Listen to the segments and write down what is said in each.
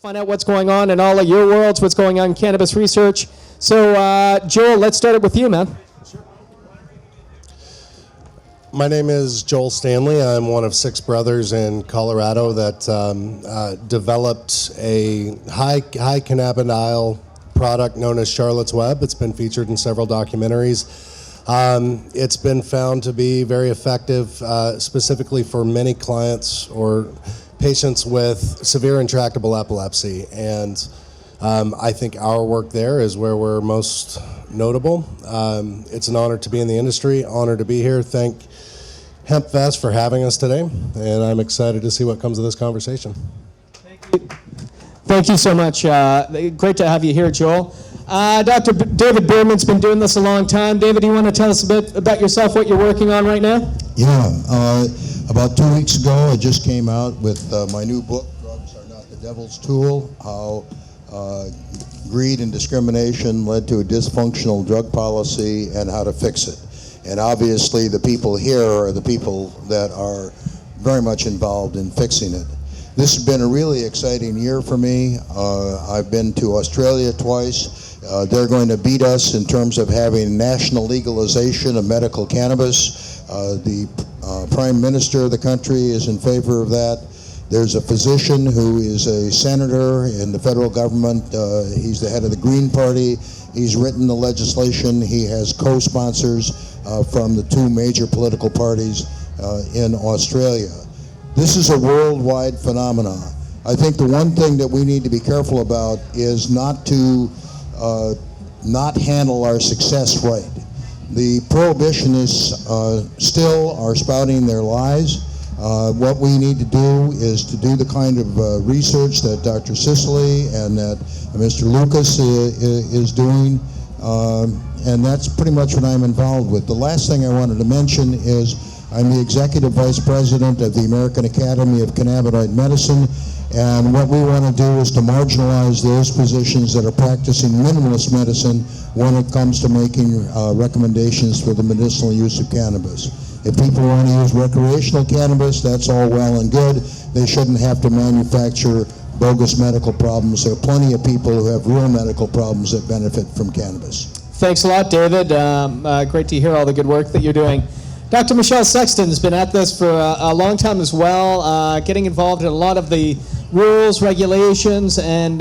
Find out what's going on in all of your worlds, what's going on in cannabis research. So, Joel, let's start it with you, man. My name is Joel Stanley. I'm one of 6 brothers in Colorado that developed a high cannabidiol product known as Charlotte's Web. It's been featured in several documentaries. It's been found to be very effective, specifically for many clients or patients with severe intractable epilepsy. And I think our work there is where we're most notable. It's an honor to be in the industry, honor to be here. Thank Hempfest for having us today, and I'm excited to see what comes of this conversation. Thank you so much. Great to have you here, Joel. Dr. David Bearman's been doing this a long time. David, do you want to tell us a bit about yourself, what you're working on right now? Yeah, about 2 weeks ago, I just came out with my new book, Drugs Are Not the Devil's Tool, how greed and discrimination led to a dysfunctional drug policy and how to fix it. And obviously the people here are the people that are very much involved in fixing it. This has been a really exciting year for me. I've been to Australia twice. They're going to beat us in terms of having national legalization of medical cannabis. The Prime Minister of the country is in favor of that. There's a physician who is a senator in the federal government. He's the head of the Green Party. He's written the legislation. He has co-sponsors from the 2 major political parties in Australia. This is a worldwide phenomenon. I think the one thing that we need to be careful about is not to not handle our success right. The prohibitionists still are spouting their lies. What we need to do is to do the kind of research that Dr. Sisley and that Mr. Lucas is doing, and that's pretty much what I'm involved with. The last thing I wanted to mention is I'm the Executive Vice President of the American Academy of Cannabinoid Medicine, and what we want to do is to marginalize those physicians that are practicing minimalist medicine when it comes to making recommendations for the medicinal use of cannabis. If people want to use recreational cannabis, that's all well and good. They shouldn't have to manufacture bogus medical problems. There are plenty of people who have real medical problems that benefit from cannabis. Thanks a lot, David. Great to hear all the good work that you're doing. Dr. Michelle Sexton has been at this for a long time as well, getting involved in a lot of the rules, regulations, and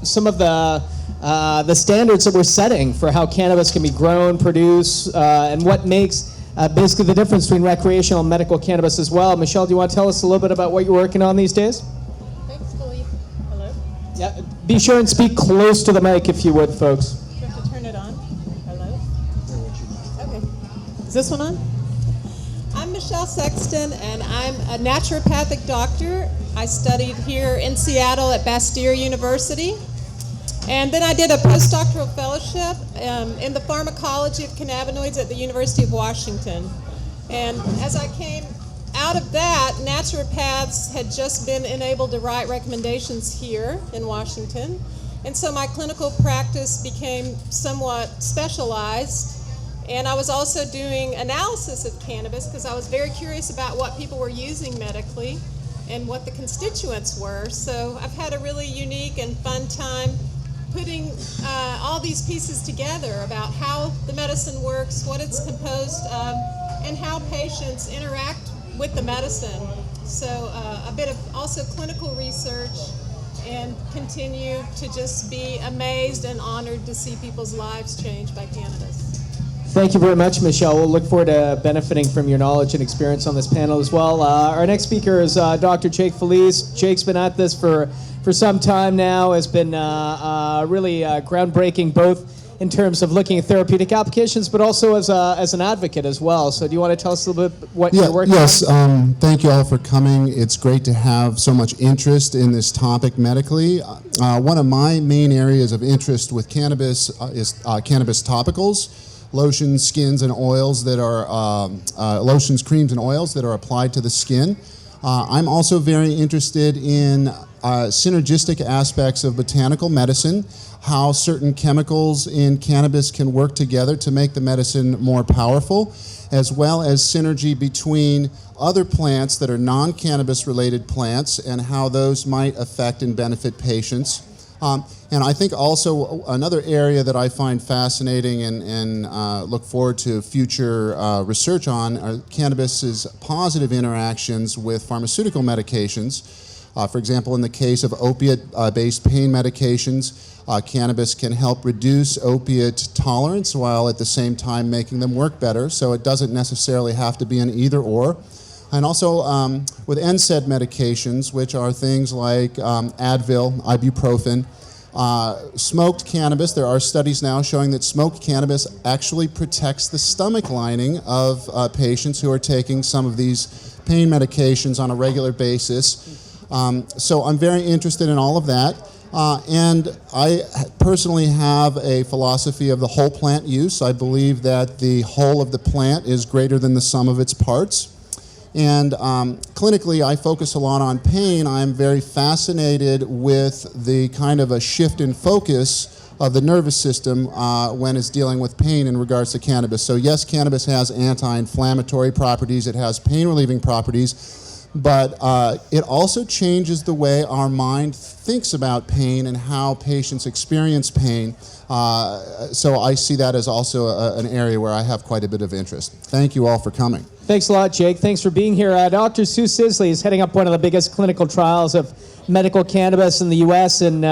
some of the standards that we're setting for how cannabis can be grown, produced, and what makes basically the difference between recreational and medical cannabis as well. Michelle, do you want to tell us a little bit about what you're working on these days? Thanks, Philippe. Hello? Yeah, be sure and speak close to the mic if you would, folks. Do you have to turn it on? Hello? Okay. Is this one on? I'm Michelle Sexton, and I'm a naturopathic doctor. I studied here in Seattle at Bastyr University. And then I did a postdoctoral fellowship in the pharmacology of cannabinoids at the University of Washington. And as I came out of that, naturopaths had just been enabled to write recommendations here in Washington. And so my clinical practice became somewhat specialized. And I was also doing analysis of cannabis because I was very curious about what people were using medically and what the constituents were. So I've had a really unique and fun time putting all these pieces together about how the medicine works, what it's composed of, and how patients interact with the medicine. So a bit of also clinical research, and continue to just be amazed and honored to see people's lives changed by cannabis. Thank you very much, Michelle. We'll look forward to benefiting from your knowledge and experience on this panel as well. Our next speaker is Dr. Jake Filiz. Jake's been at this for some time now, has been really groundbreaking, both in terms of looking at therapeutic applications, but also as an advocate as well. So do you want to tell us a little bit what you're working on? Yes, thank you all for coming. It's great to have so much interest in this topic medically. One of my main areas of interest with cannabis is cannabis topicals. Lotions, skins, and oils that are lotions, creams, and oils that are applied to the skin. I'm also very interested in synergistic aspects of botanical medicine, how certain chemicals in cannabis can work together to make the medicine more powerful, as well as synergy between other plants that are non-cannabis related plants and how those might affect and benefit patients. And I think also another area that I find fascinating and look forward to future research on are cannabis's positive interactions with pharmaceutical medications. For example, in the case of opiate-based pain medications, cannabis can help reduce opiate tolerance while at the same time making them work better, so it doesn't necessarily have to be an either-or. And also with NSAID medications, which are things like Advil, ibuprofen, smoked cannabis, there are studies now showing that smoked cannabis actually protects the stomach lining of patients who are taking some of these pain medications on a regular basis. So I'm very interested in all of that. And I personally have a philosophy of the whole plant use. I believe that the whole of the plant is greater than the sum of its parts. And clinically, I focus a lot on pain. I'm very fascinated with the kind of a shift in focus of the nervous system when it's dealing with pain in regards to cannabis. So yes, cannabis has anti-inflammatory properties, it has pain-relieving properties, but it also changes the way our mind thinks about pain and how patients experience pain. So I see that as also an area where I have quite a bit of interest. Thank you all for coming. Thanks a lot, Jake. Thanks for being here. Dr. Sue Sisley is heading up one of the biggest clinical trials of medical cannabis in the U.S. and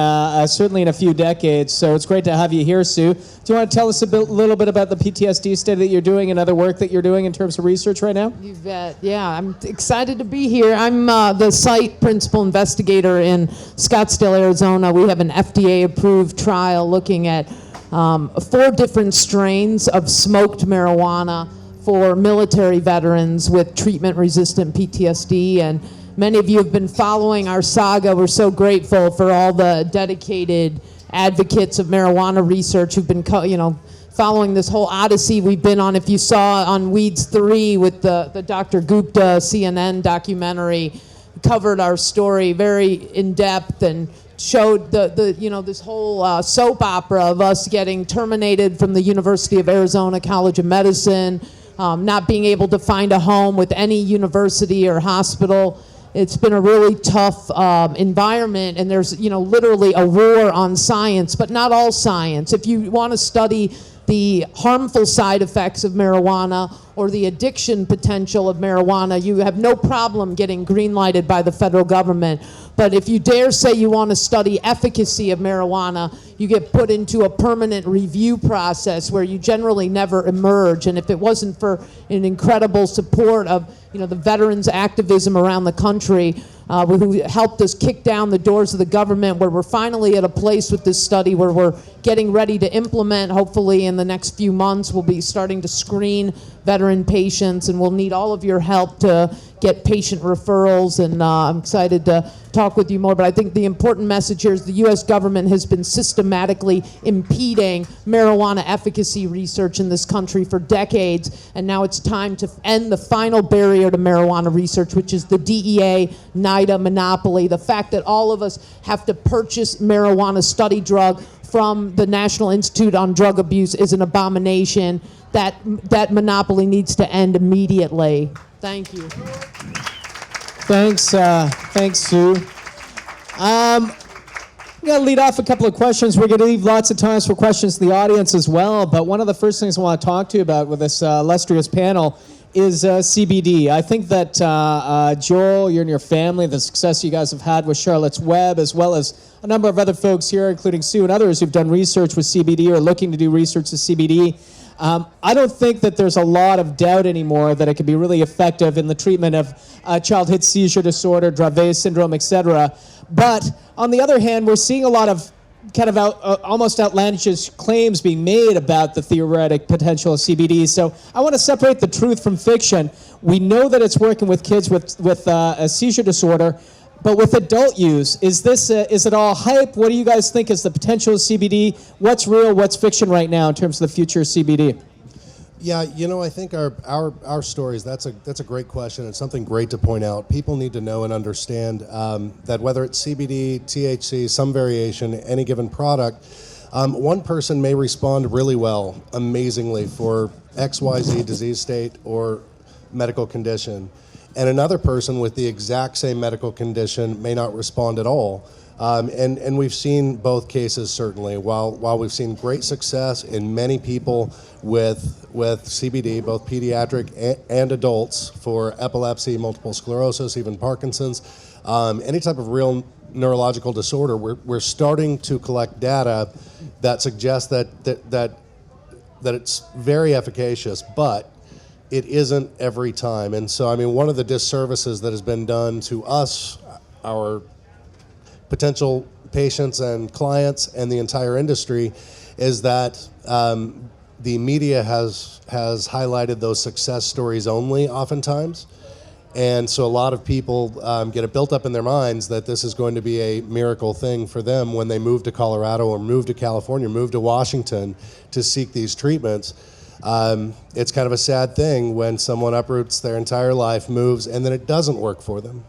certainly in a few decades. So it's great to have you here, Sue. Do you want to tell us a little bit about the PTSD study that you're doing and other work that you're doing in terms of research right now? You bet. Yeah, I'm excited to be here. I'm the site principal investigator in Scottsdale, Arizona. We have an FDA-approved trial looking at 4 different strains of smoked marijuana for military veterans with treatment-resistant PTSD. And many of you have been following our saga. We're so grateful for all the dedicated advocates of marijuana research who've been, following this whole odyssey we've been on. If you saw on Weeds 3 with the Dr. Gupta CNN documentary, covered our story very in depth and showed this whole soap opera of us getting terminated from the University of Arizona College of Medicine, not being able to find a home with any university or hospital. It's been a really tough environment, and there's literally a war on science, but not all science. If you want to study the harmful side effects of marijuana or the addiction potential of marijuana, you have no problem getting green-lighted by the federal government. But if you dare say you want to study efficacy of marijuana, you get put into a permanent review process where you generally never emerge. And if it wasn't for an incredible support of the veterans activism around the country, who helped us kick down the doors of the government, where we're finally at a place with this study where we're getting ready to implement. Hopefully in the next few months we'll be starting to screen veteran patients, and we'll need all of your help to get patient referrals, and I'm excited to talk with you more. But I think the important message here is the U.S. government has been systematically impeding marijuana efficacy research in this country for decades, and now it's time to end the final barrier to marijuana research, which is the DEA NIDA monopoly. The fact that all of us have to purchase marijuana study drug from the National Institute on Drug Abuse is an abomination. That monopoly needs to end immediately. Thank you. Thanks, Sue. I'm going to lead off a couple of questions. We're going to leave lots of times for questions to the audience as well, but one of the first things I want to talk to you about with this illustrious panel is CBD. I think that, Joel, you and your family, the success you guys have had with Charlotte's Web, as well as a number of other folks here, including Sue and others who've done research with CBD or looking to do research with CBD, I don't think that there's a lot of doubt anymore that it can be really effective in the treatment of childhood seizure disorder, Dravet syndrome, etc. But on the other hand, we're seeing a lot of kind of almost outlandish claims being made about the theoretic potential of CBD. So I want to separate the truth from fiction. We know that it's working with kids with a seizure disorder, but with adult use, is it all hype? What do you guys think is the potential of CBD? What's real? What's fiction right now in terms of the future of CBD? Yeah, I think our stories, that's a great question. It's something great to point out. People need to know and understand that whether it's CBD, THC, some variation, any given product, one person may respond really well, amazingly, for XYZ disease state or medical condition, and another person with the exact same medical condition may not respond at all. And we've seen both cases, certainly. While we've seen great success in many people with CBD, both pediatric and adults, for epilepsy, multiple sclerosis, even Parkinson's, any type of real neurological disorder, we're starting to collect data that suggests that it's very efficacious, but it isn't every time. And so, I mean, one of the disservices that has been done to us, our potential patients and clients and the entire industry, is that the media has highlighted those success stories only oftentimes. And so a lot of people get it built up in their minds that this is going to be a miracle thing for them when they move to Colorado or move to California, move to Washington to seek these treatments. It's kind of a sad thing when someone uproots their entire life, moves, and then it doesn't work for them.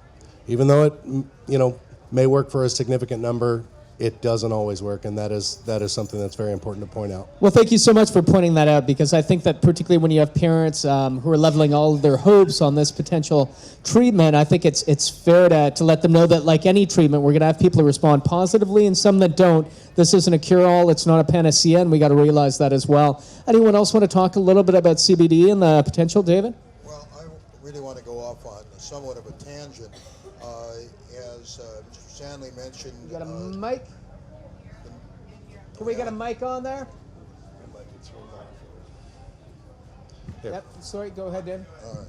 Even though it, may work for a significant number, it doesn't always work, and that is something that's very important to point out. Well, thank you so much for pointing that out, because I think that particularly when you have parents who are leveling all of their hopes on this potential treatment, I think it's fair to let them know that, like any treatment, we're going to have people who respond positively and some that don't. This isn't a cure-all, it's not a panacea, and we got to realize that as well. Anyone else want to talk a little bit about CBD and the potential, David? Well, I really want to go off on somewhat of a tangent. As Mr. Stanley mentioned... You got a mic? Can we get a mic on there? Yep, sorry, go ahead, David. All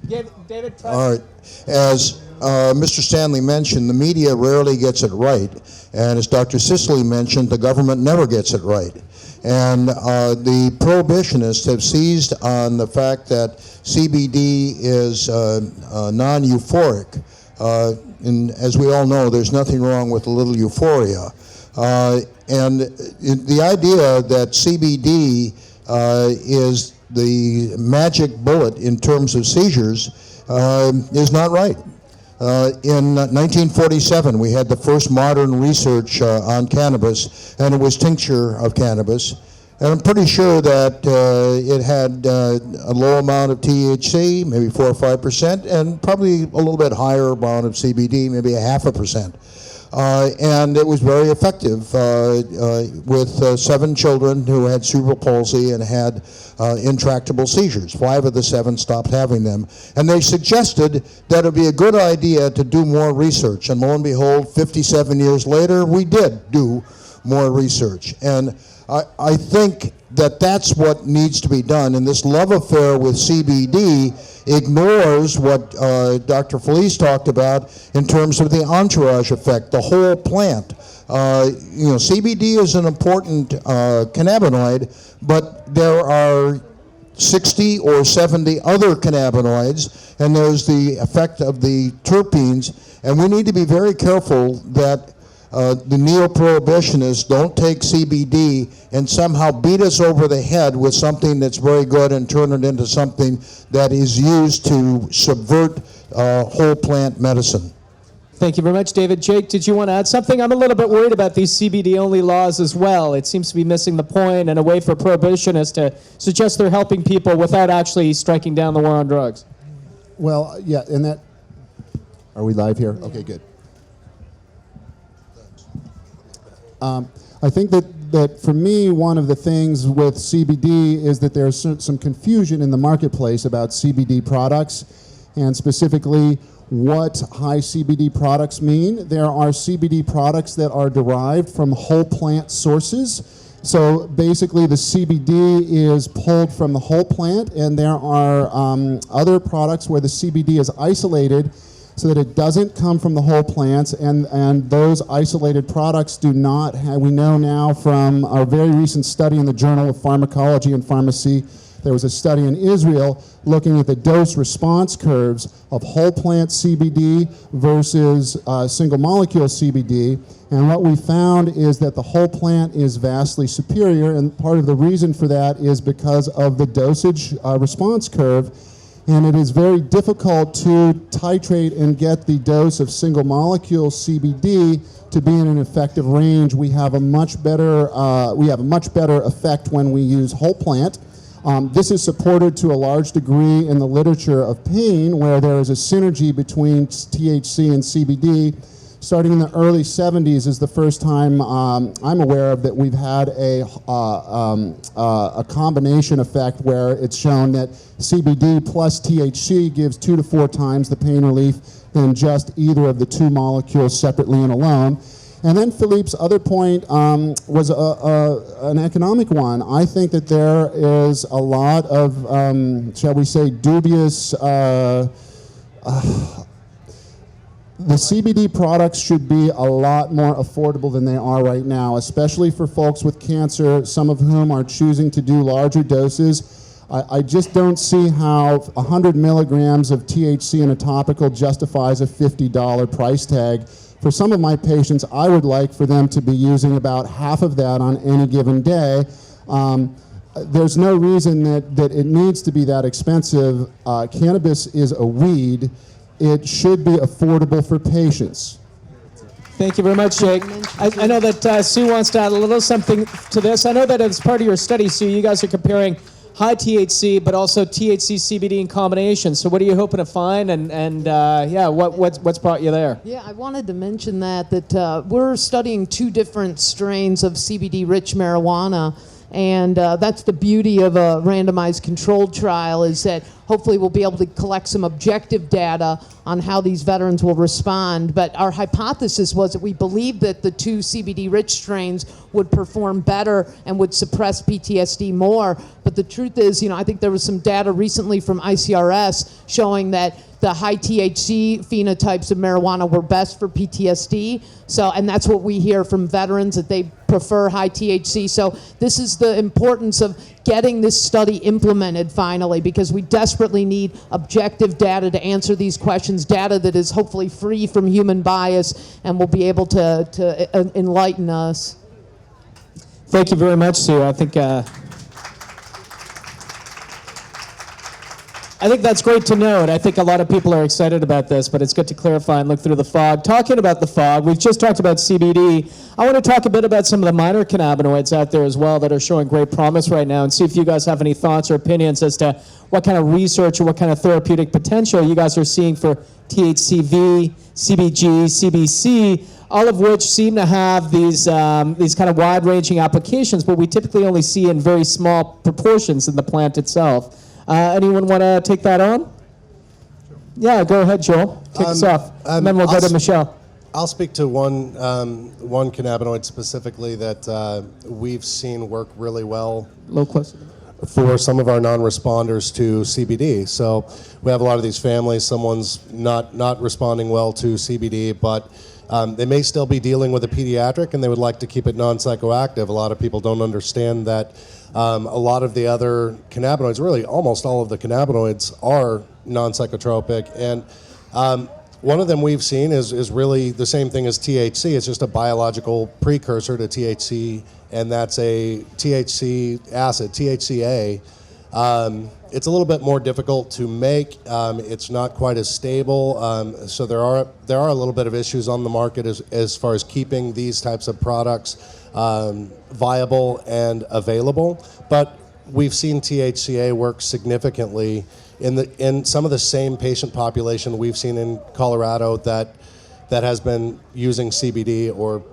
right. David, try. All right. As Mr. Stanley mentioned, the media rarely gets it right. And as Dr. Sisley mentioned, the government never gets it right. And the prohibitionists have seized on the fact that CBD is non-euphoric. And as we all know, there's nothing wrong with a little euphoria. And the idea that CBD is the magic bullet in terms of seizures is not right. In 1947, we had the first modern research on cannabis, and it was tincture of cannabis. And I'm pretty sure that it had a low amount of THC, maybe 4 or 5%, and probably a little bit higher amount of CBD, maybe 0.5%. And it was very effective with 7 children who had cerebral palsy and had intractable seizures. 5 of the 7 stopped having them. And they suggested that it would be a good idea to do more research. And lo and behold, 57 years later, we did do more research. And I think that that's what needs to be done. And this love affair with CBD ignores what Dr. Felice talked about in terms of the entourage effect, the whole plant. CBD is an important cannabinoid, but there are 60 or 70 other cannabinoids, and there's the effect of the terpenes, and we need to be very careful that the neo-prohibitionists don't take CBD and somehow beat us over the head with something that's very good and turn it into something that is used to subvert whole plant medicine. Thank you very much, David. Jake, did you want to add something? I'm a little bit worried about these CBD-only laws as well. It seems to be missing the point, and a way for prohibitionists to suggest they're helping people without actually striking down the war on drugs. Well, yeah, and that... Are we live here? Okay, good. I think that for me, one of the things with CBD is that there's some confusion in the marketplace about CBD products, and specifically what high CBD products mean. There are CBD products that are derived from whole plant sources. So basically the CBD is pulled from the whole plant, and there are other products where the CBD is isolated so that it doesn't come from the whole plants, and those isolated products do not have, we know now from our very recent study in the Journal of Pharmacology and Pharmacy, There was a study in Israel looking at the dose response curves of whole plant CBD versus single molecule CBD. And what we found is that the whole plant is vastly superior, and part of the reason for that is because of the dosage response curve. And it is very difficult to titrate and get the dose of single molecule CBD to be in an effective range. We have a much better effect when we use whole plant. This is supported to a large degree in the literature of pain, where there is a synergy between THC and CBD. Starting in the early 70s is the first time I'm aware of that we've had a combination effect where it's shown that CBD plus THC gives 2 to 4 times the pain relief than just either of the two molecules separately and alone. And then Philippe's other point was an economic one. I think that there is a lot of, shall we say, dubious. The CBD products should be a lot more affordable than they are right now, especially for folks with cancer, some of whom are choosing to do larger doses. I just don't see how 100 milligrams of THC in a topical justifies a $50 price tag. For some of my patients, I would like for them to be using about half of that on any given day. There's no reason that it needs to be that expensive. Cannabis is a weed. It should be affordable for patients. Thank you very much, Jake. I know that Sue wants to add a little something to this. I know that as part of your study, Sue, you guys are comparing high THC, but also THC, CBD in combination. So what are you hoping to find, and what's brought you there? Yeah, I wanted to mention that we're studying 2 different strains of CBD-rich marijuana, and that's the beauty of a randomized controlled trial, is that hopefully we'll be able to collect some objective data on how these veterans will respond. But our hypothesis was that we believed that the 2 CBD-rich strains would perform better and would suppress PTSD more. But the truth is, I think there was some data recently from ICRS showing that the high THC phenotypes of marijuana were best for PTSD. So, and that's what we hear from veterans, that they prefer high THC. So this is the importance of getting this study implemented finally, because we desperately need objective data to answer these questions, data that is hopefully free from human bias and will be able to enlighten us. Thank you very much, Sue. I think that's great to know, and I think a lot of people are excited about this, but it's good to clarify and look through the fog. Talking about the fog, we've just talked about CBD. I want to talk a bit about some of the minor cannabinoids out there as well that are showing great promise right now, and see if you guys have any thoughts or opinions as to what kind of research or what kind of therapeutic potential you guys are seeing for THCV, CBG, CBC, all of which seem to have these kind of wide-ranging applications, but we typically only see in very small proportions in the plant itself. Anyone want to take that on? Sure. Yeah, go ahead, Joel. Kick us off, and then we'll go to Michelle. I'll speak to one cannabinoid specifically that we've seen work really well for some of our non-responders to CBD. So we have a lot of these families, someone's not responding well to CBD, but they may still be dealing with a pediatric and they would like to keep it non-psychoactive. A lot of people don't understand that a lot of the other cannabinoids, really almost all of the cannabinoids, are non-psychotropic. And one of them we've seen is really the same thing as THC. It's just a biological precursor to THC, and that's a THC acid, THCA. It's a little bit more difficult to make. It's not quite as stable. So there are a little bit of issues on the market as far as keeping these types of products viable and available. But we've seen THCA work significantly in some of the same patient population we've seen in Colorado that has been using CBD or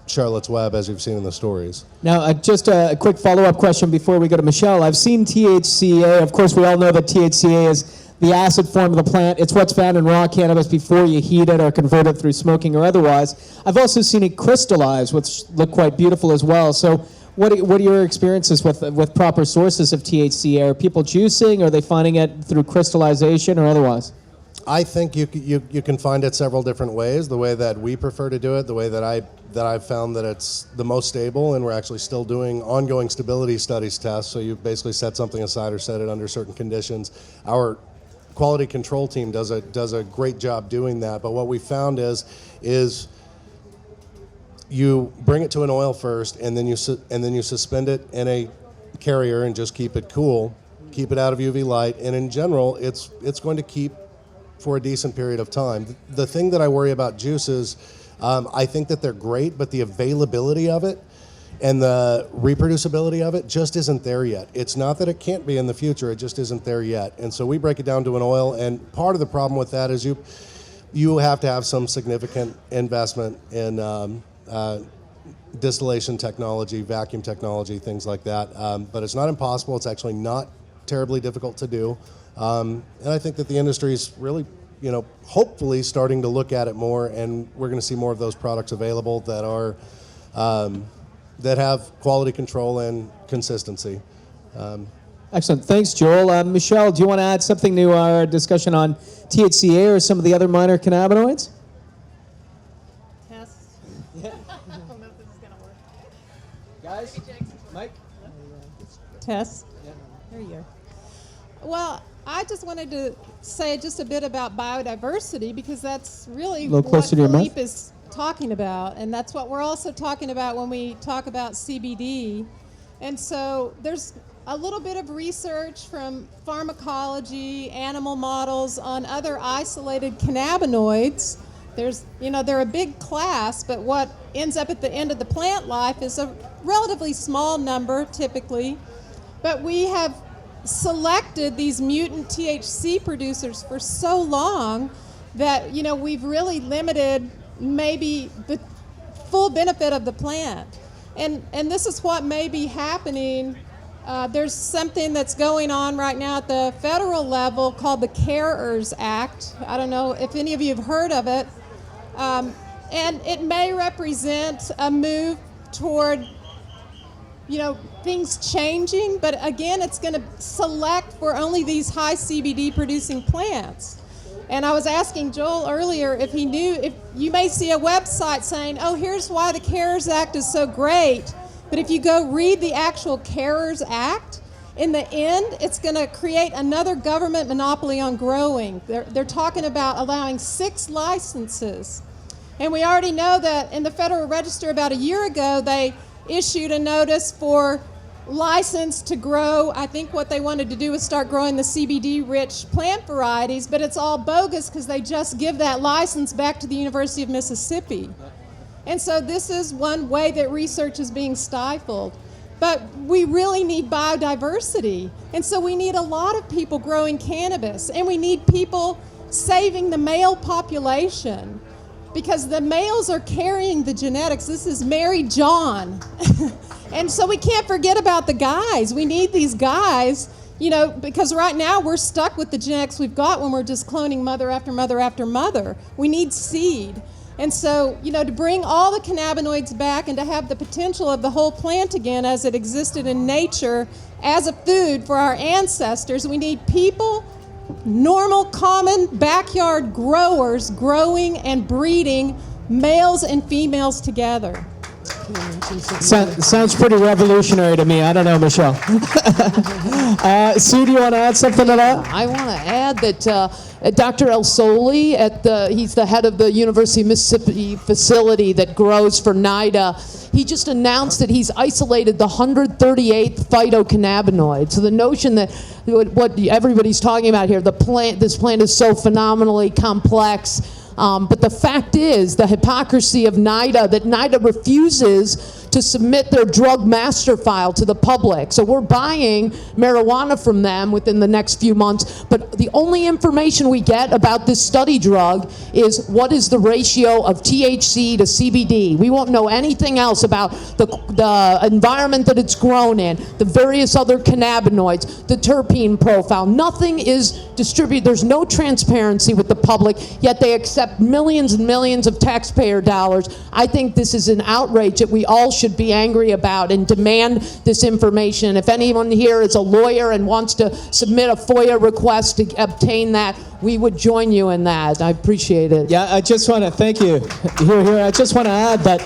Charlotte's Web, as you've seen in the stories. Now, just a quick follow-up question before we go to Michelle. I've seen THCA. Of course, we all know that THCA is the acid form of the plant. It's what's found in raw cannabis before you heat it or convert it through smoking or otherwise. I've also seen it crystallize, which look quite beautiful as well. So what are your experiences with proper sources of THCA? Are people juicing? Are they finding it through crystallization or otherwise? I think you can find it several different ways. The way that we prefer to do it, the way that I've found that it's the most stable, and we're actually still doing ongoing stability studies tests. So you basically set something aside or set it under certain conditions. Our quality control team does a great job doing that. But what we found is you bring it to an oil first, and then you suspend it in a carrier and just keep it cool, keep it out of UV light, and in general, it's going to keep for a decent period of time. The thing that I worry about juices, I think that they're great, but the availability of it and the reproducibility of it just isn't there yet. It's not that it can't be in the future, it just isn't there yet. And so we break it down to an oil, and part of the problem with that is you have to have some significant investment in distillation technology, vacuum technology, things like that. But it's not impossible. It's actually not terribly difficult to do. And I think that the industry is really, hopefully starting to look at it more, and we're going to see more of those products available that are that have quality control and consistency. Excellent. Thanks, Joel. Michelle, do you want to add something to our discussion on THCA or some of the other minor cannabinoids? Guys, Mike? Test. There you go. Well, I just wanted to say just a bit about biodiversity, because that's really what Philippe is talking about, and that's what we're also talking about when we talk about CBD. And so there's a little bit of research from pharmacology, animal models on other isolated cannabinoids. They're a big class, but what ends up at the end of the plant life is a relatively small number typically. But we have selected these mutant THC producers for so long that, we've really limited maybe the full benefit of the plant. And this is what may be happening. There's something that's going on right now at the federal level called the CARES Act. I don't know if any of you have heard of it. And it may represent a move toward, things changing, but again, it's going to select for only these high CBD producing plants. And I was asking Joel earlier if he knew, if you may see a website saying, oh, here's why the CARES Act is so great. But if you go read the actual CARES Act, in the end, it's going to create another government monopoly on growing. They're talking about allowing 6 licenses. And we already know that in the Federal Register about a year ago, they issued a notice for license to grow. I think what they wanted to do was start growing the CBD-rich plant varieties, but it's all bogus because they just give that license back to the University of Mississippi. And so this is one way that research is being stifled. But we really need biodiversity. And so we need a lot of people growing cannabis, and we need people saving the male population, because the males are carrying the genetics. This is Mary John. And so we can't forget about the guys. We need these guys, because right now we're stuck with the genetics we've got when we're just cloning mother after mother after mother. We need seed. And so, to bring all the cannabinoids back and to have the potential of the whole plant again as it existed in nature as a food for our ancestors, we need people, normal, common backyard growers growing and breeding males and females together. Sounds pretty revolutionary to me. I don't know, Michelle. Sue, do you want to add something to that? I want to add that Dr. El Soli, he's the head of the University of Mississippi facility that grows for NIDA. He just announced that he's isolated the 138th phytocannabinoid. So the notion that what everybody's talking about here, this plant is so phenomenally complex. But the fact is, the hypocrisy of NIDA, that NIDA refuses to submit their drug master file to the public. So we're buying marijuana from them within the next few months, but the only information we get about this study drug is what is the ratio of THC to CBD. We won't know anything else about the environment that it's grown in, the various other cannabinoids, the terpene profile. Nothing is distributed. There's no transparency with the public, yet they accept accept millions and millions of taxpayer dollars. I think this is an outrage that we all should be angry about and demand this information. If anyone here is a lawyer and wants to submit a FOIA request to obtain that, we would join you in that. I appreciate it. Yeah, I just want to thank you. Here. I just want to add that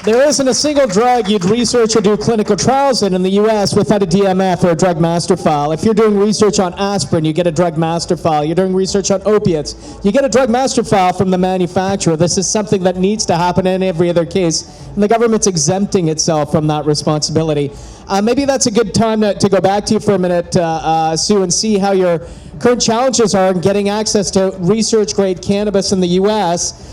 there isn't a single drug you'd research or do clinical trials in the U.S. without a DMF or a drug master file. If you're doing research on aspirin, you get a drug master file. You're doing research on opiates, you get a drug master file from the manufacturer. This is something that needs to happen in every other case, and the government's exempting itself from that responsibility. Maybe that's a good time to go back to you for a minute, Sue, and see how your current challenges are in getting access to research-grade cannabis in the U.S.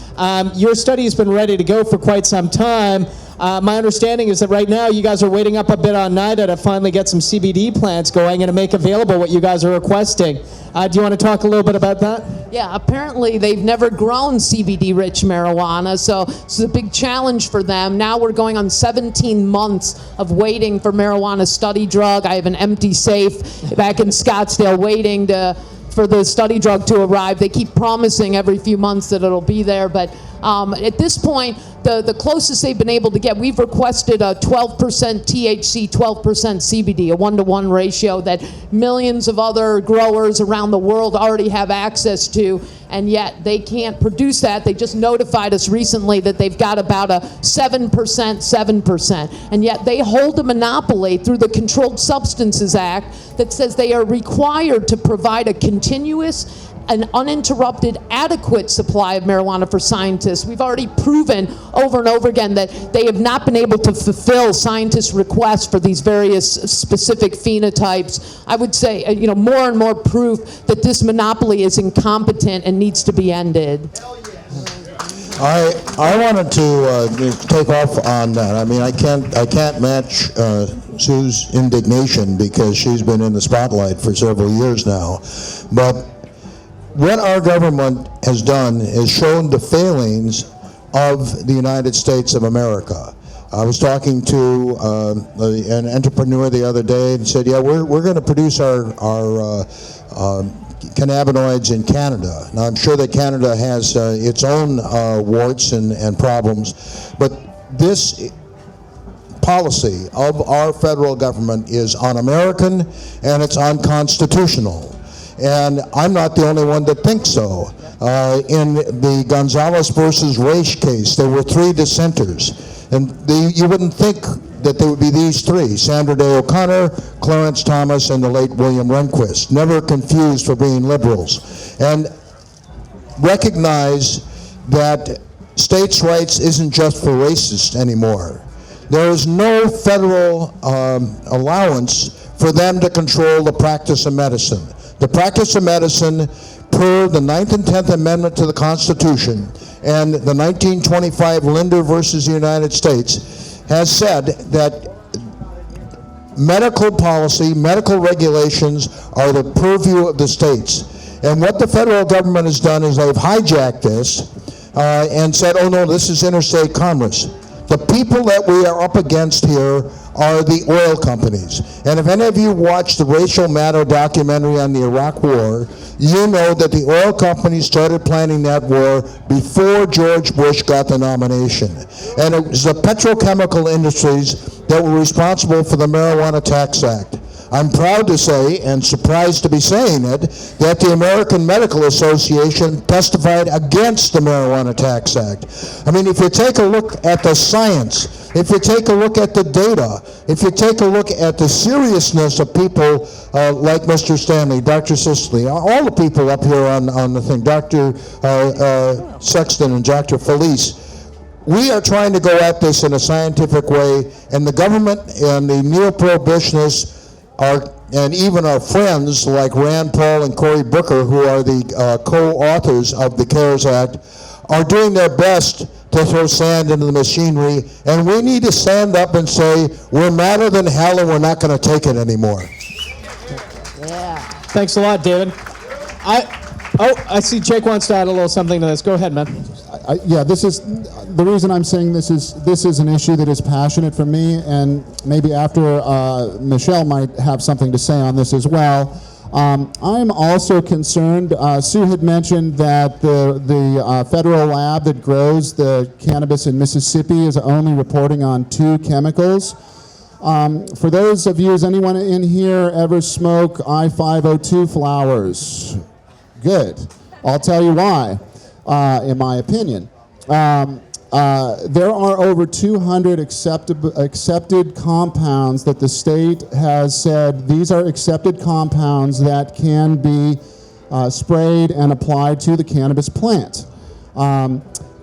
Your study has been ready to go for quite some time. My understanding is that right now you guys are waiting up a bit on NIDA to finally get some CBD plants going and to make available what you guys are requesting. Do you want to talk a little bit about that? Yeah, apparently they've never grown CBD-rich marijuana, so it's a big challenge for them. Now we're going on 17 months of waiting for marijuana study drug. I have an empty safe back in Scottsdale waiting for the study drug to arrive. They keep promising every few months that it'll be there, but at this point, the closest they've been able to get, we've requested a 12% THC, 12% CBD, a 1-to-1 ratio that millions of other growers around the world already have access to, and yet they can't produce that. They just notified us recently that they've got about a 7%, and yet they hold a monopoly through the Controlled Substances Act that says they are required to provide a continuous an uninterrupted, adequate supply of marijuana for scientists. We've already proven over and over again that they have not been able to fulfill scientists' requests for these various specific phenotypes. I would say, more and more proof that this monopoly is incompetent and needs to be ended. I wanted to take off on that. I mean, I can't match Sue's indignation because she's been in the spotlight for several years now, but what our government has done is shown the failings of the United States of America. I was talking to an entrepreneur the other day and said, yeah, we're going to produce our cannabinoids in Canada. Now, I'm sure that Canada has its own warts and problems, but this policy of our federal government is un-American and it's unconstitutional. And I'm not the only one that thinks so. In the Gonzalez versus Raich case, there were 3 dissenters. And you wouldn't think that there would be these 3, Sandra Day O'Connor, Clarence Thomas, and the late William Rehnquist, never confused for being liberals. And recognize that states' rights isn't just for racists anymore. There is no federal allowance for them to control the practice of medicine. The practice of medicine, per the 9th and 10th Amendment to the Constitution and the 1925 Linder versus the United States, has said that medical policy, medical regulations are the purview of the states. And what the federal government has done is they've hijacked this and said, oh no, this is interstate commerce. The people that we are up against here are the oil companies. And if any of you watched the Rachel Maddow documentary on the Iraq War, you know that the oil companies started planning that war before George Bush got the nomination. And it was the petrochemical industries that were responsible for the Marijuana Tax Act. I'm proud to say, and surprised to be saying it, that the American Medical Association testified against the Marijuana Tax Act. I mean, if you take a look at the science, if you take a look at the data, if you take a look at the seriousness of people like Mr. Stanley, Dr. Sisley, all the people up here on the thing, Dr. Sexton and Dr. Felice, we are trying to go at this in a scientific way, and the government and the neo-prohibitionists and even our friends like Rand Paul and Cory Booker, who are the co-authors of the CARES Act, are doing their best to throw sand into the machinery, and we need to stand up and say, we're madder than hell and we're not going to take it anymore. Yeah. Thanks a lot, David. I see Jake wants to add a little something to this. Go ahead, man. Yeah, this is the reason I'm saying this is an issue that is passionate for me, and maybe after Michelle might have something to say on this as well. I'm also concerned, Sue had mentioned that the federal lab that grows the cannabis in Mississippi is only reporting on 2 chemicals. For those of you, has anyone in here ever smoke I-502 flowers? Good. I'll tell you why, in my opinion. There are over 200 accepted compounds that the state has said these are accepted compounds that can be sprayed and applied to the cannabis plant.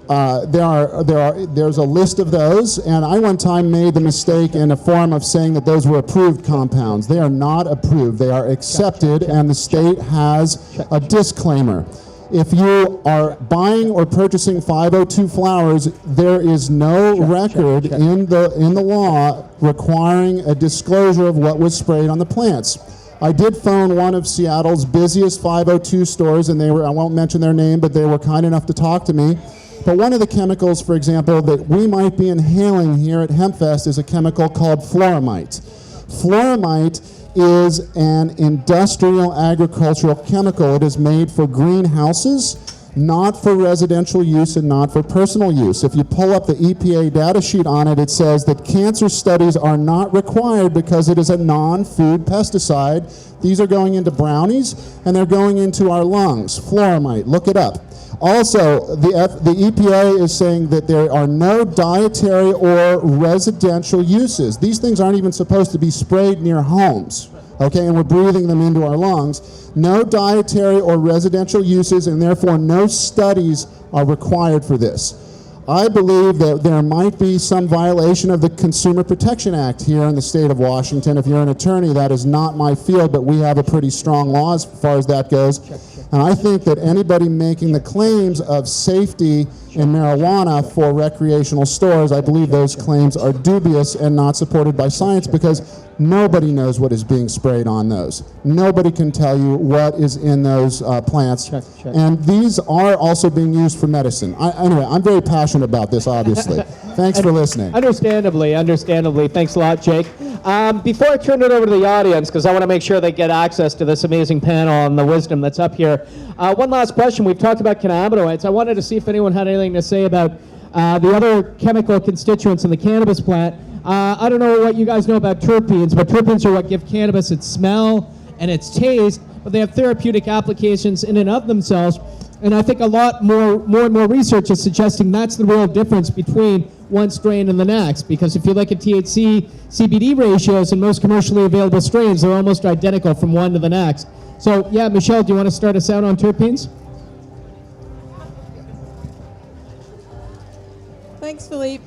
There's a list of those, and I one time made the mistake in a form of saying that those were approved compounds. They are not approved. They are accepted, and the state has a disclaimer. If you are buying or purchasing 502 flowers, there is no record in the law requiring a disclosure of what was sprayed on the plants. I did phone one of Seattle's busiest 502 stores, and I won't mention their name, but they were kind enough to talk to me. But one of the chemicals, for example, that we might be inhaling here at Hempfest is a chemical called fluoramite. Fluoramite is an industrial agricultural chemical. It is made for greenhouses, not for residential use and not for personal use. If you pull up the EPA data sheet on it, it says that cancer studies are not required because it is a non-food pesticide. These are going into brownies and they're going into our lungs. Fluoramite, look it up. Also, the EPA is saying that there are no dietary or residential uses. These things aren't even supposed to be sprayed near homes, okay, and we're breathing them into our lungs. No dietary or residential uses, and therefore no studies are required for this. I believe that there might be some violation of the Consumer Protection Act here in the state of Washington. If you're an attorney, that is not my field, but we have a pretty strong law as far as that goes. And I think that anybody making the claims of safety in marijuana for recreational stores, I believe those claims are dubious and not supported by science because nobody knows what is being sprayed on those. Nobody can tell you what is in those plants. And these are also being used for medicine. Anyway, I'm very passionate about this, obviously. Thanks for listening. Understandably. Thanks a lot, Jake. Before I turn it over to the audience, because I want to make sure they get access to this amazing panel and the wisdom that's up here, one last question. We've talked about cannabinoids. I wanted to see if anyone had anything to say about the other chemical constituents in the cannabis plant. I don't know what you guys know about terpenes, but terpenes are what give cannabis its smell and its taste, but they have therapeutic applications in and of themselves. And I think a lot more and more research is suggesting that's the real difference between one strain and the next. Because if you look at THC, CBD ratios in most commercially available strains, they're almost identical from one to the next. So yeah, Michelle, do you want to start us out on terpenes? Thanks, Philippe.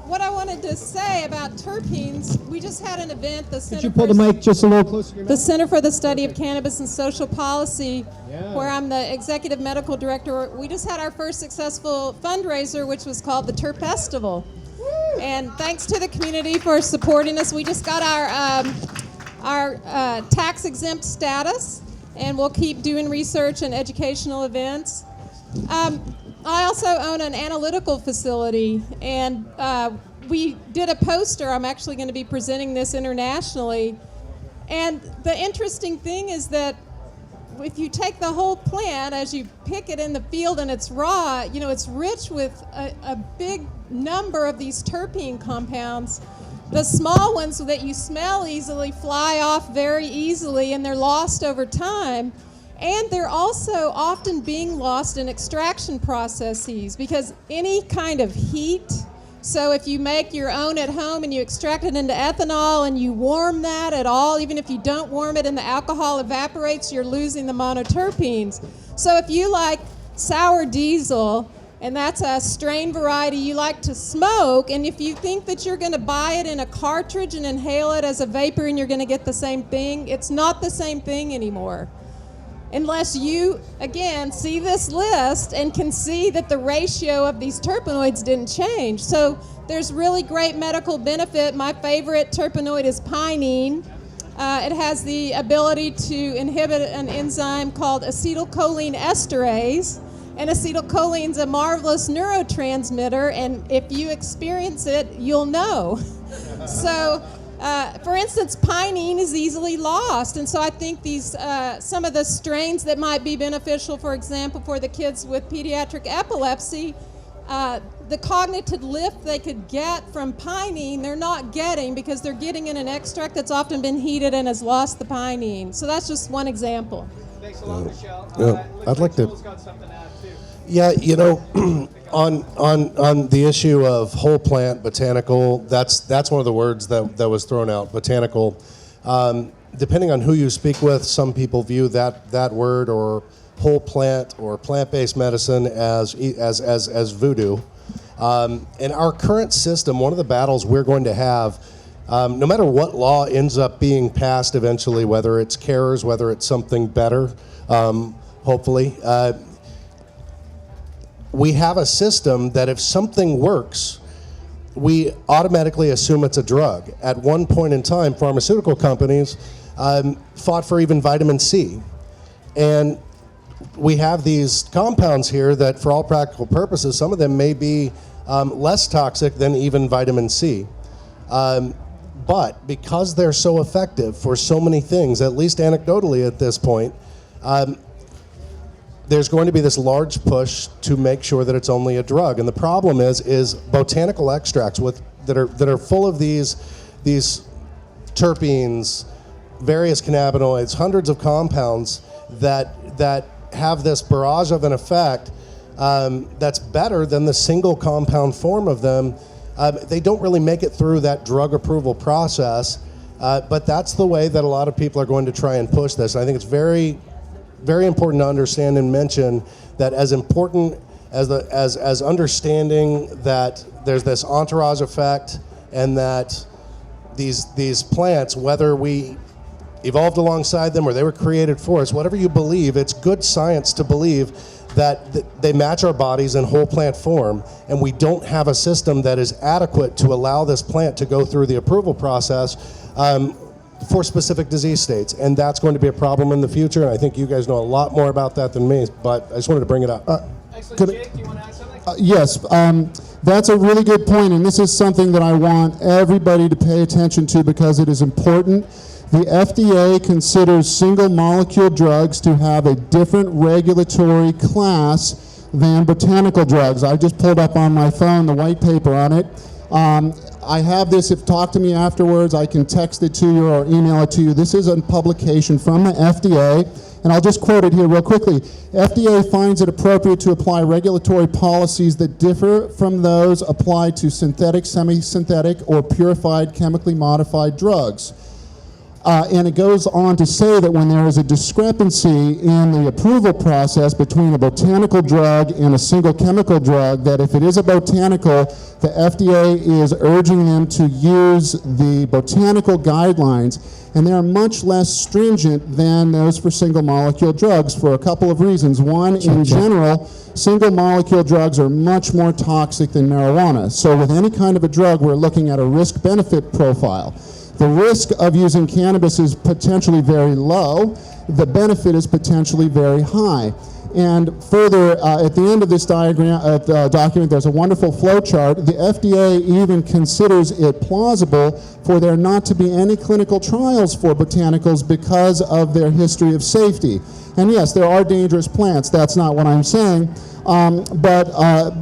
What I wanted to say about terpenes, we just had an event, Could you pull the mic just a little closer to your the mouth? Center for the Study of Cannabis and Social Policy, Yeah. where I'm the executive medical director. We just had our first successful fundraiser, which was called the Terpestival. And thanks to the community for supporting us. We just got our tax-exempt status, and we'll keep doing research and educational events. I also own an analytical facility, and we did a poster. I'm actually going to be presenting this internationally. And the interesting thing is that if you take the whole plant, as you pick it in the field and it's raw, you know, it's rich with a big number of these terpene compounds. The small ones that you smell easily fly off very easily, and they're lost over time. And they're also often being lost in extraction processes because any kind of heat, so if you make your own at home and you extract it into ethanol and you warm that at all, even if you don't warm it and the alcohol evaporates, you're losing the monoterpenes. So if you like sour diesel, and that's a strain variety you like to smoke, and if you think that you're going to buy it in a cartridge and inhale it as a vapor and you're going to get the same thing, it's not the same thing anymore. Unless you, again, see this list and can see that the ratio of these terpenoids didn't change. So there's really great medical benefit. My favorite terpenoid is pinene. It has the ability to inhibit an enzyme called acetylcholine esterase. And acetylcholine's a marvelous neurotransmitter, and if you experience it, you'll know. So For instance, pinene is easily lost, and so I think these some of the strains that might be beneficial, for example, for the kids with pediatric epilepsy, the cognitive lift they could get from pinene, they're not getting because they're getting in an extract that's often been heated and has lost the pinene. So that's just one example. Thanks a lot, Michelle. I'd like to. Joel's got something to add too. Yeah, you know, on the issue of whole plant botanical, that's one of the words that was thrown out. Botanical. Depending on who you speak with, some people view that word or whole plant or plant-based medicine as voodoo. In our current system, one of the battles we're going to have, no matter what law ends up being passed eventually, whether it's CARES, whether it's something better, hopefully, we have a system that if something works, we automatically assume it's a drug. At one point in time, pharmaceutical companies fought for even vitamin C. And we have these compounds here that, for all practical purposes, some of them may be less toxic than even vitamin C. But because they're so effective for so many things, at least anecdotally at this point, there's going to be this large push to make sure that it's only a drug. And the problem is botanical extracts that are full of these terpenes, various cannabinoids, hundreds of compounds that have this barrage of an effect that's better than the single compound form of them. They don't really make it through that drug approval process, but that's the way that a lot of people are going to try and push this. And I think it's very, very important to understand and mention that as important as understanding that there's this entourage effect and that these plants, whether we evolved alongside them or they were created for us, whatever you believe, it's good science to believe that they match our bodies in whole plant form, and we don't have a system that is adequate to allow this plant to go through the approval process for specific disease states. And that's going to be a problem in the future, and I think you guys know a lot more about that than me, but I just wanted to bring it up. Excellent. Jake, do you want to add something? Yes, that's a really good point, and this is something that I want everybody to pay attention to because it is important. The FDA considers single molecule drugs to have a different regulatory class than botanical drugs. I just pulled up on my phone the white paper on it. I have this, if talk to me afterwards, I can text it to you or email it to you. This is a publication from the FDA, and I'll just quote it here real quickly. FDA finds it appropriate to apply regulatory policies that differ from those applied to synthetic, semi-synthetic, or purified chemically modified drugs. And it goes on to say that when there is a discrepancy in the approval process between a botanical drug and a single chemical drug, that if it is a botanical, the FDA is urging them to use the botanical guidelines, and they are much less stringent than those for single molecule drugs for a couple of reasons. One, in general, single molecule drugs are much more toxic than marijuana. So with any kind of a drug, we're looking at a risk-benefit profile. The risk of using cannabis is potentially very low. The benefit is potentially very high. And further, at the end of this document, there's a wonderful flow chart. The FDA even considers it plausible for there not to be any clinical trials for botanicals because of their history of safety. And yes, there are dangerous plants. That's not what I'm saying. But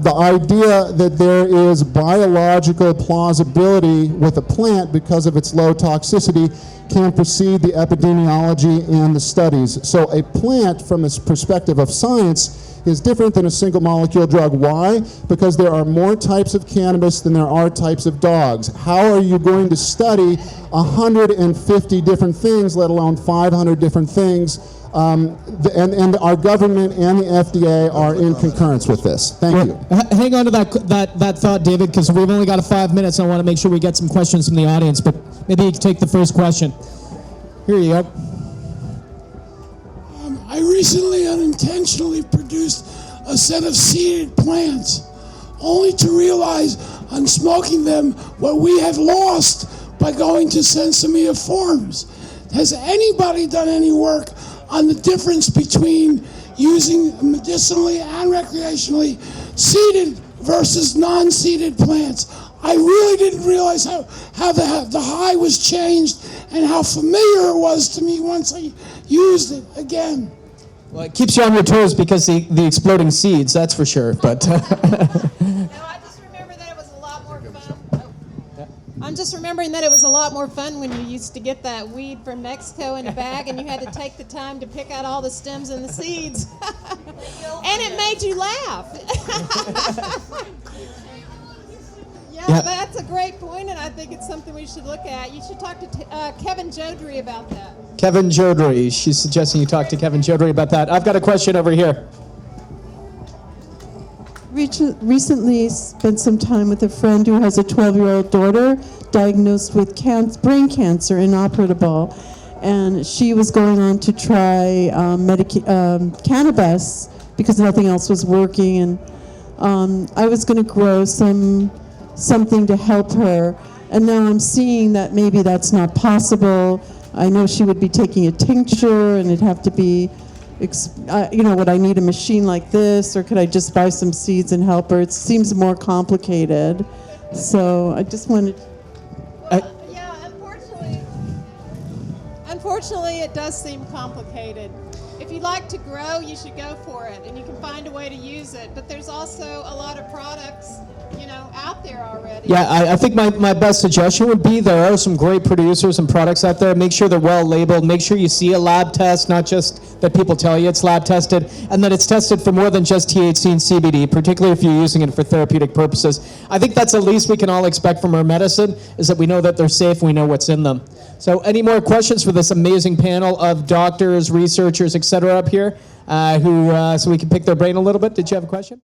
the idea that there is biological plausibility with a plant because of its low toxicity can precede the epidemiology and the studies. So a plant, from a perspective of science, is different than a single molecule drug. Why? Because there are more types of cannabis than there are types of dogs. How are you going to study 150 different things, let alone 500 different things? And our government and the FDA are in concurrence with this. Thank you. Hang on to that thought, David, because we've only got 5 minutes. I want to make sure we get some questions from the audience, but maybe you can take the first question. Here you go. I recently unintentionally produced a set of seeded plants, only to realize on smoking them what we had lost by going to Sensimilla Farms. Has anybody done any work on the difference between using medicinally and recreationally seeded versus non-seeded plants? I really didn't realize how the high was changed and how familiar it was to me once I used it again. Well, it keeps you on your toes because the exploding seeds, that's for sure. But No, I just remember that it was a lot more fun. Oh. I'm just remembering that it was a lot more fun when you used to get that weed from Mexico in a bag and you had to take the time to pick out all the stems and the seeds. And it made you laugh. Yeah, that's a great point, and I think it's something we should look at. You should talk to Kevin Jodrey about that. Kevin Jodrey, she's suggesting you talk to Kevin Jodrey about that. I've got a question over here. Recently spent some time with a friend who has a 12-year-old daughter diagnosed with brain cancer, inoperable, and she was going on to try cannabis because nothing else was working, and I was going to grow something to help her, and now I'm seeing that maybe that's not possible. I know she would be taking a tincture, and it'd have to be, would I need a machine like this, or could I just buy some seeds and help her? It seems more complicated, so I just wanted. Yeah, unfortunately, it does seem complicated. If you like to grow, you should go for it, and you can find a way to use it. But there's also a lot of products, out there already. Yeah, I think my best suggestion would be there are some great producers and products out there. Make sure they're well labeled. Make sure you see a lab test, not just that people tell you it's lab tested, and that it's tested for more than just THC and CBD, particularly if you're using it for therapeutic purposes. I think that's the least we can all expect from our medicine, is that we know that they're safe and we know what's in them. So any more questions for this amazing panel of doctors, researchers, et cetera up here, so we can pick their brain a little bit? Did you have a question?